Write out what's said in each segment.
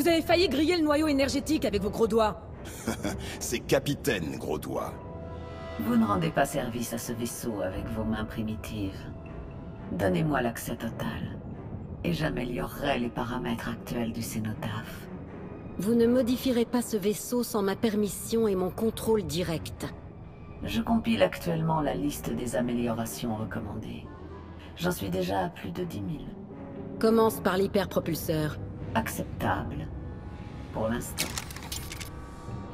Vous avez failli griller le noyau énergétique avec vos gros doigts. C'est Capitaine Gros Doigt. Vous ne rendez pas service à ce vaisseau avec vos mains primitives. Donnez-moi l'accès total, et j'améliorerai les paramètres actuels du cénotaphe. Vous ne modifierez pas ce vaisseau sans ma permission et mon contrôle direct. Je compile actuellement la liste des améliorations recommandées. J'en suis déjà à plus de 10 000. Commence par l'hyperpropulseur. Acceptable. Pour l'instant.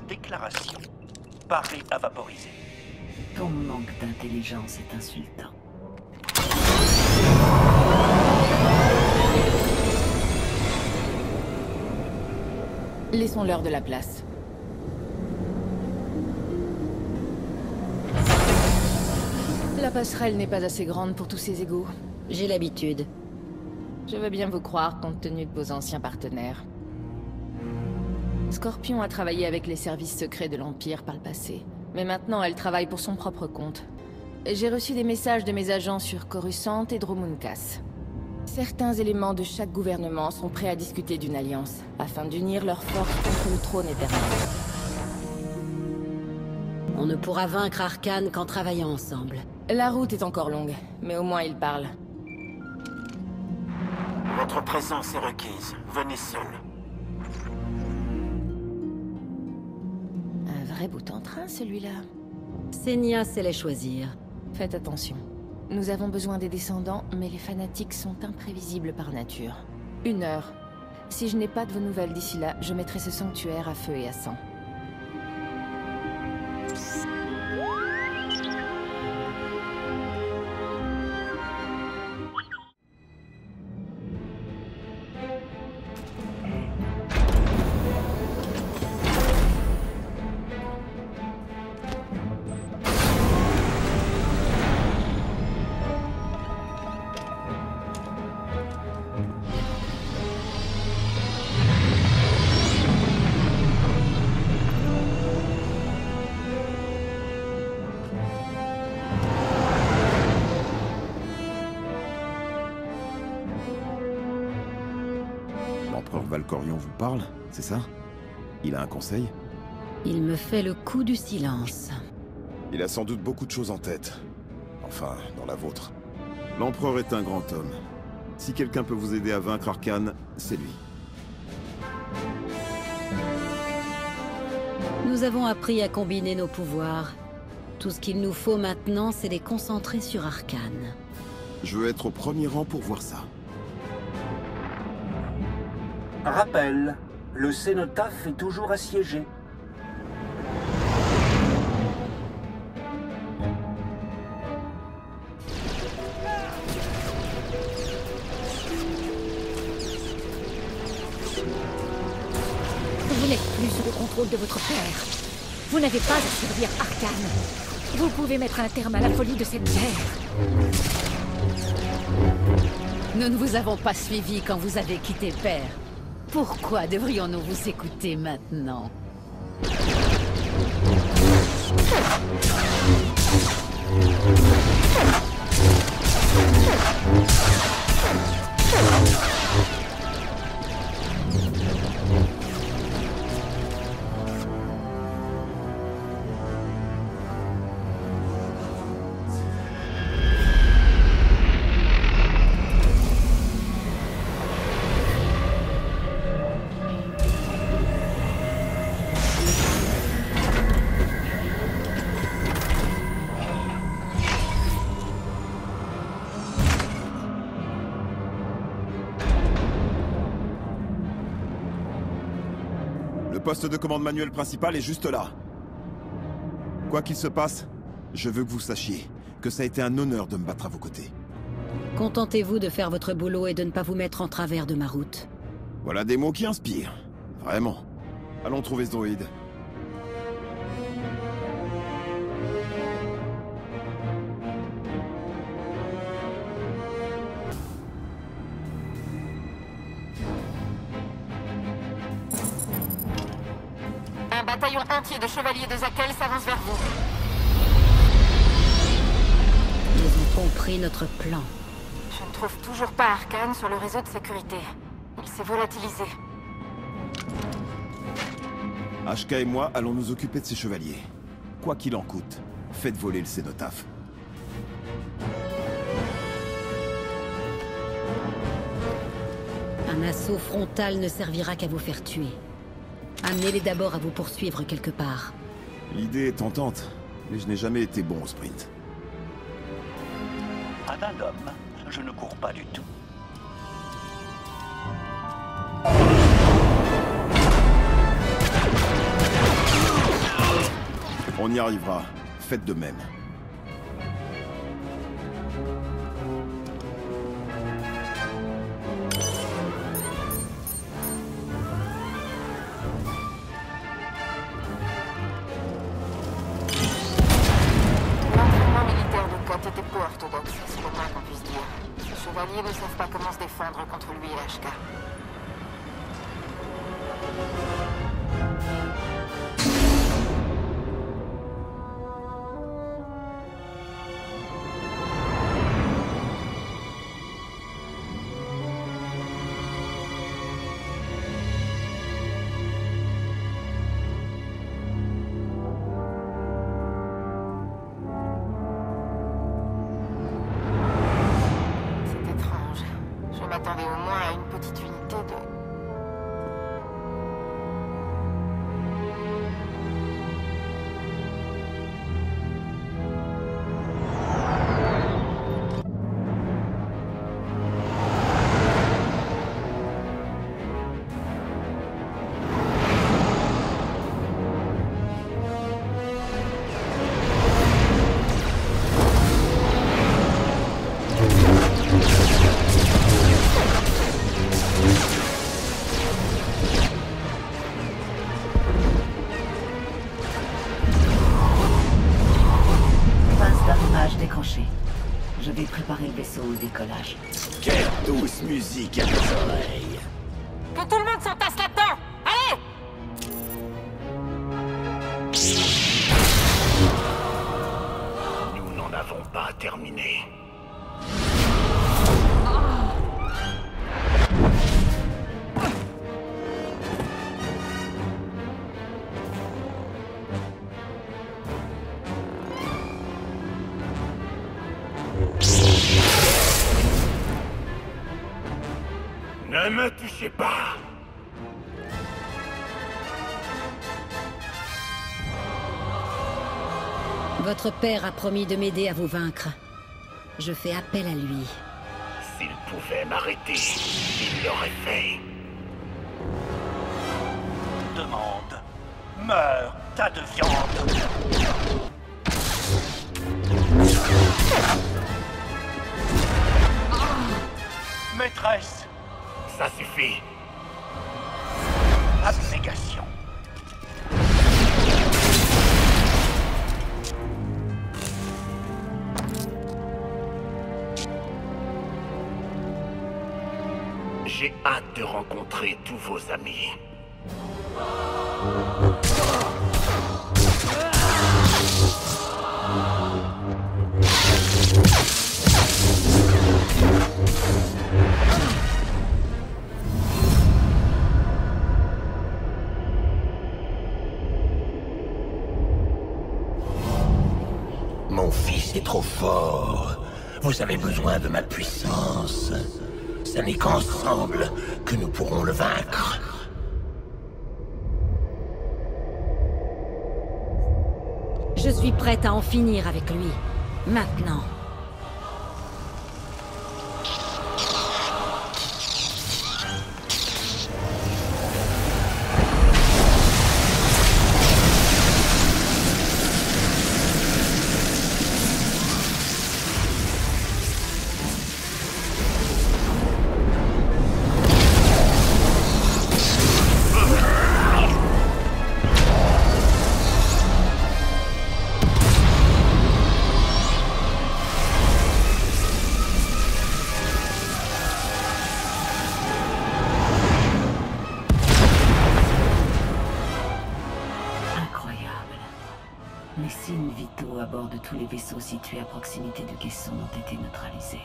Déclaration. Paré à vaporiser. Ton manque d'intelligence est insultant. Laissons-leur de la place. La passerelle n'est pas assez grande pour tous ces égos. J'ai l'habitude. Je veux bien vous croire compte tenu de vos anciens partenaires. Scorpion a travaillé avec les services secrets de l'Empire par le passé. Mais maintenant, elle travaille pour son propre compte. J'ai reçu des messages de mes agents sur Coruscant et Dromunkas. Certains éléments de chaque gouvernement sont prêts à discuter d'une alliance, afin d'unir leurs forces contre le trône éternel. On ne pourra vaincre Arcane qu'en travaillant ensemble. La route est encore longue, mais au moins ils parlent. Votre présence est requise. Venez seul. Un vrai bout en train, celui-là. Senia sait les choisir. Faites attention. Nous avons besoin des descendants, mais les fanatiques sont imprévisibles par nature. 1 heure. Si je n'ai pas de vos nouvelles d'ici là, je mettrai ce sanctuaire à feu et à sang. L'empereur Valkorion vous parle, c'est ça? Il a un conseil? Il me fait le coup du silence. Il a sans doute beaucoup de choses en tête. Enfin, dans la vôtre. L'empereur est un grand homme. Si quelqu'un peut vous aider à vaincre Arcane, c'est lui. Nous avons appris à combiner nos pouvoirs. Tout ce qu'il nous faut maintenant, c'est les concentrer sur Arcane. Je veux être au premier rang pour voir ça. Rappel. Le cénotaphe est toujours assiégé. Vous n'êtes plus sous le contrôle de votre père. Vous n'avez pas à servir Arcane. Vous pouvez mettre un terme à la folie de cette guerre. Nous ne vous avons pas suivi quand vous avez quitté Père. Pourquoi devrions-nous vous écouter maintenant? Le poste de commande manuel principal est juste là. Quoi qu'il se passe, je veux que vous sachiez que ça a été un honneur de me battre à vos côtés. Contentez-vous de faire votre boulot et de ne pas vous mettre en travers de ma route. Voilà des mots qui inspirent. Vraiment. Allons trouver ce droïde. Un bataillon entier de chevaliers de Zakel s'avance vers vous. Ils ont compris notre plan. Je ne trouve toujours pas Arcane sur le réseau de sécurité. Il s'est volatilisé. HK et moi allons nous occuper de ces chevaliers. Quoi qu'il en coûte, faites voler le cénotaphe. Un assaut frontal ne servira qu'à vous faire tuer. Amenez-les d'abord à vous poursuivre quelque part. L'idée est tentante, mais je n'ai jamais été bon au sprint. À un homme, je ne cours pas du tout. On y arrivera. Faites de même. L'entraînement militaire de Kot était peu orthodoxe, c'est le moins qu'on puisse dire. Les chevaliers ne savent pas comment se défendre contre lui et HK. Je m'attendais au moins à une petite unité de... Déclenché. Je vais préparer le vaisseau au décollage. Quelle douce musique à mes oreilles. Que tout le monde s'entasse là-dedans! Allez! Nous n'en avons pas terminé. Ne me touchez pas! Votre père a promis de m'aider à vous vaincre. Je fais appel à lui. S'il pouvait m'arrêter, il l'aurait fait. Demande. Meurs, tas de viande. Maîtresse, Ça suffit. abnégation. J'ai hâte de rencontrer tous vos amis. Mon fils est trop fort. Vous avez besoin de ma puissance. Ce n'est qu'ensemble que nous pourrons le vaincre. Je suis prête à en finir avec lui. Maintenant. Les signes vitaux à bord de tous les vaisseaux situés à proximité du caisson ont été neutralisés.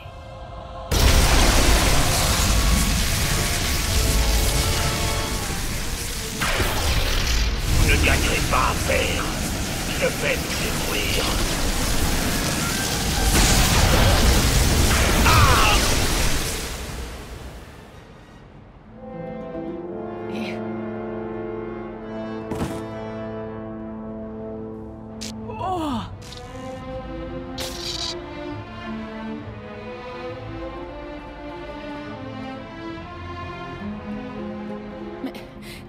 ne gagnerez pas à faire. Je vais vous détruire.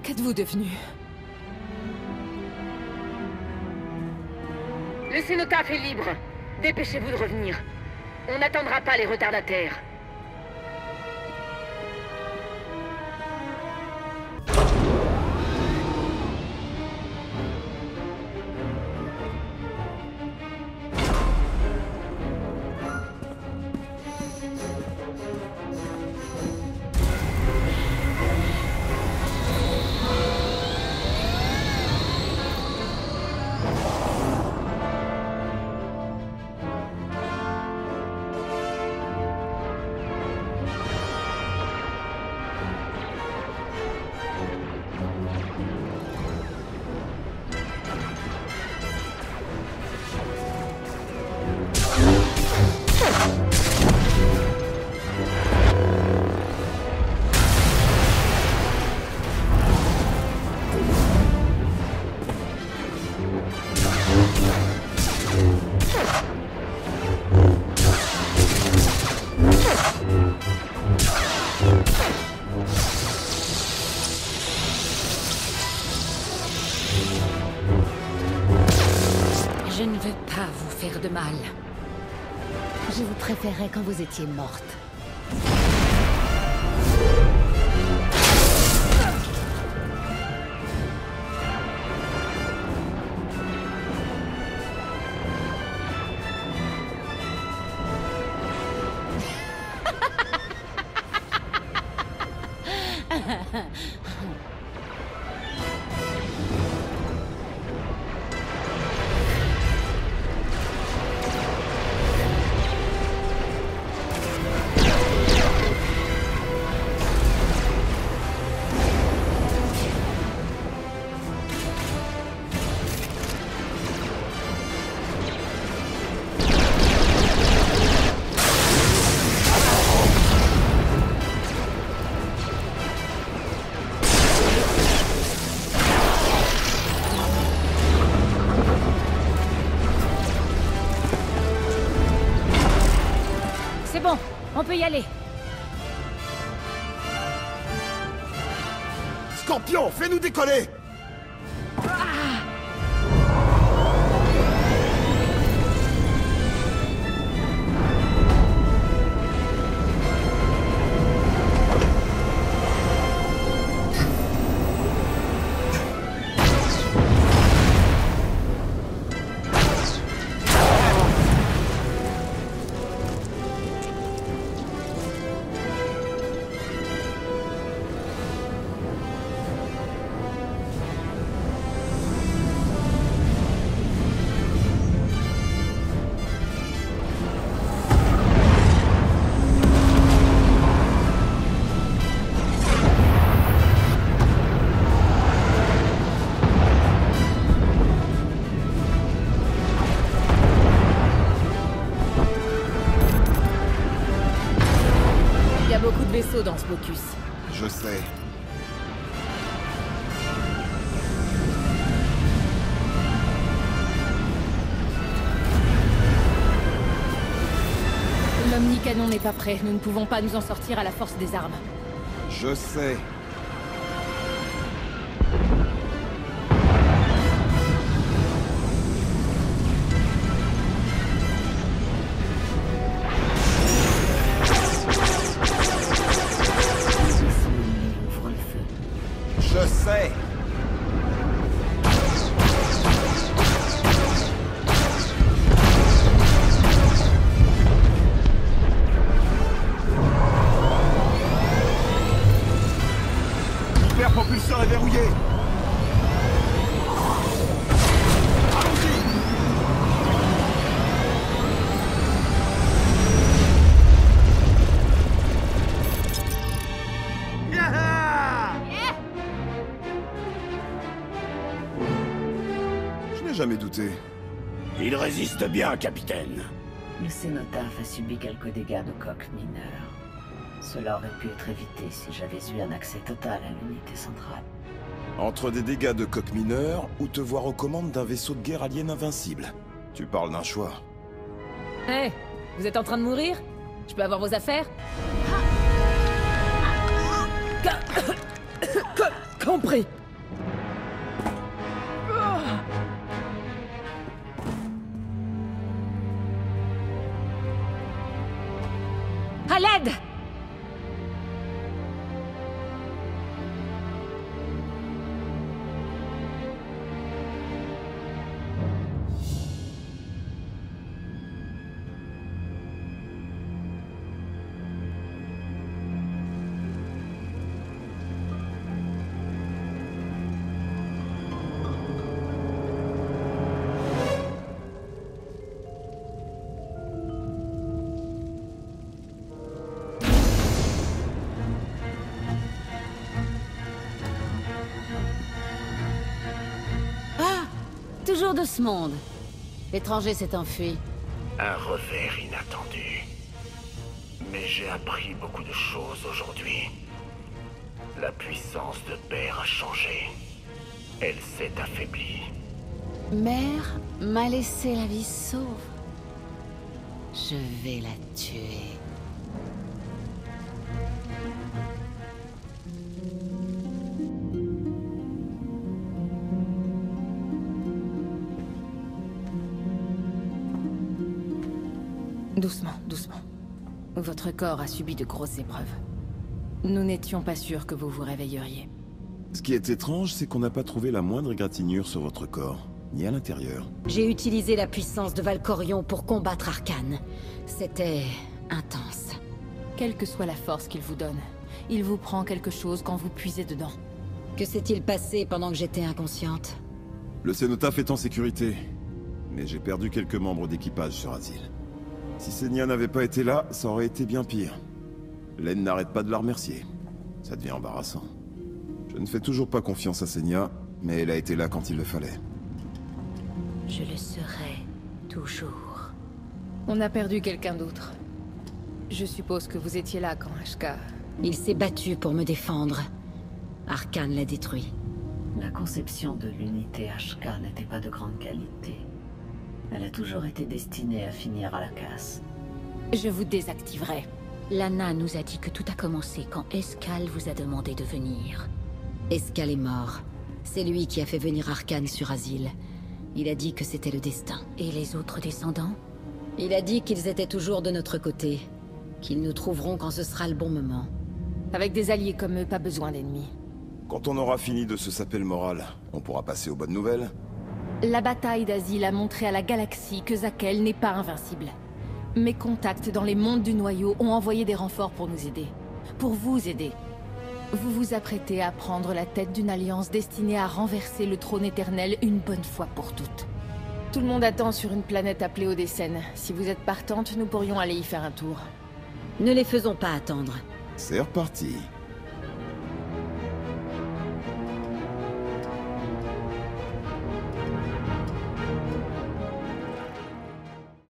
Qu'êtes-vous devenu? Le cénotaphe est libre. Dépêchez-vous de revenir. On n'attendra pas les retardataires. Je ne veux pas vous faire de mal. Je vous préférais quand vous étiez morte. C'est bon, on peut y aller. Scorpion, fais-nous décoller! Il y a beaucoup de vaisseaux dans ce focus. Je sais. L'omnicanon n'est pas prêt. Nous ne pouvons pas nous en sortir à la force des armes. Je sais. Je sais. jamais douté. Il résiste bien, capitaine. Le cénotaphe a subi quelques dégâts de coque mineurs. Cela aurait pu être évité si j'avais eu un accès total à l'unité centrale. Entre des dégâts de coque mineur ou te voir aux commandes d'un vaisseau de guerre alien invincible. Tu parles d'un choix. Hé, vous êtes en train de mourir? Je peux avoir vos affaires? Compris. À l'aide! Toujours de ce monde. L'étranger s'est enfui. Un revers inattendu. Mais j'ai appris beaucoup de choses aujourd'hui. La puissance de Père a changé. Elle s'est affaiblie. Mère m'a laissé la vie sauve. Je vais la tuer. Doucement, doucement. Votre corps a subi de grosses épreuves. Nous n'étions pas sûrs que vous vous réveilleriez. Ce qui est étrange, c'est qu'on n'a pas trouvé la moindre égratignure sur votre corps, ni à l'intérieur. J'ai utilisé la puissance de Valkorion pour combattre Arcane. C'était intense. Quelle que soit la force qu'il vous donne, il vous prend quelque chose quand vous puisez dedans. Que s'est-il passé pendant que j'étais inconsciente? Le cénotaphe est en sécurité, mais j'ai perdu quelques membres d'équipage sur Azil. Si Senya n'avait pas été là, ça aurait été bien pire. Len n'arrête pas de la remercier. Ça devient embarrassant. Je ne fais toujours pas confiance à Senya, mais elle a été là quand il le fallait. Je le serai toujours. On a perdu quelqu'un d'autre. Je suppose que vous étiez là quand Ashka... Il s'est battu pour me défendre. Arcane l'a détruit. La conception de l'unité HK n'était pas de grande qualité. Elle a toujours été destinée à finir à la casse. Je vous désactiverai. Lana nous a dit que tout a commencé quand Escal vous a demandé de venir. Escal est mort. C'est lui qui a fait venir Arcane sur Azil. Il a dit que c'était le destin. Et les autres descendants? Il a dit qu'ils étaient toujours de notre côté. Qu'ils nous trouveront quand ce sera le bon moment. Avec des alliés comme eux, pas besoin d'ennemis. Quand on aura fini de se saper le moral, on pourra passer aux bonnes nouvelles. La bataille d'Azil a montré à la galaxie que Zakel n'est pas invincible. Mes contacts dans les mondes du noyau ont envoyé des renforts pour nous aider. Pour vous aider. Vous vous apprêtez à prendre la tête d'une alliance destinée à renverser le trône éternel une bonne fois pour toutes. Tout le monde attend sur une planète appelée Odécène. Si vous êtes partante, nous pourrions aller y faire un tour. Ne les faisons pas attendre. C'est reparti.